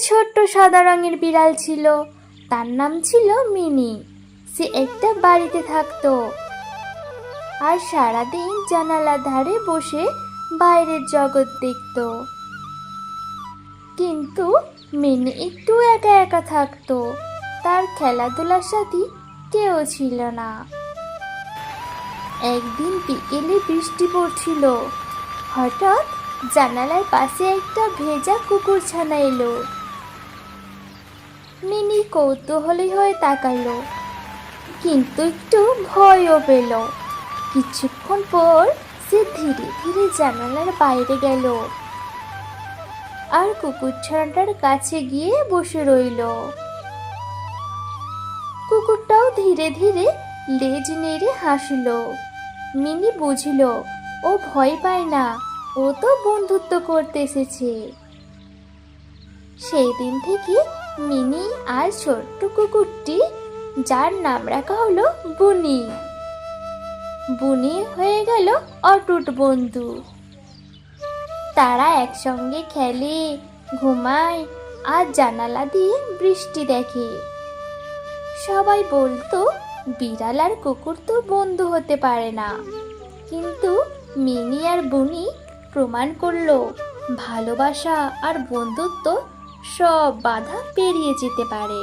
ছোট্ট সাদা রঙের বিড়াল ছিল, তার নাম ছিল মিনি। সে একটা বাড়িতে থাকতো আর সারাদিন জানালার ধারে বসে বাইরের জগৎ দেখতো। কিন্তু মিনি একটু একা একা থাকতো, তার খেলাধুলার সাথী কেউ ছিল না। একদিন বিকেলে বৃষ্টি পড়ছিল। হঠাৎ জানালার পাশে একটা ভেজা কুকুরছানা এলো। মিনি কৌতূহলী হয়ে তাকালো, কিন্তু একটু ভয়ও পেল। কিছুক্ষণ পর সে ধীরে ধীরে জানালার বাইরে গেল আর কুকুরছানাটার কাছে গিয়ে বসে রইল। কুকুরটাও ধীরে ধীরে লেজ নেড়ে হাসলো। মিনি বুঝল ও ভয় পায় না, ও তো বন্ধুত্ব করতে এসেছে। সেই দিন থেকে মিনি আর ছোট্ট কুকুরটি, যার নাম রাখা হলো বুনি, বুনি হয়ে গেল অটুট বন্ধু। তারা একসঙ্গে খেলে, ঘুমায় আর জানালা দিয়ে বৃষ্টি দেখে। সবাই বলতো বিড়াল আর কুকুর তো বন্ধু হতে পারে না, কিন্তু মিনি আর বুনি প্রমাণ করলো ভালোবাসা আর বন্ধুত্ব সব বাধা পেরিয়ে যেতে পারে।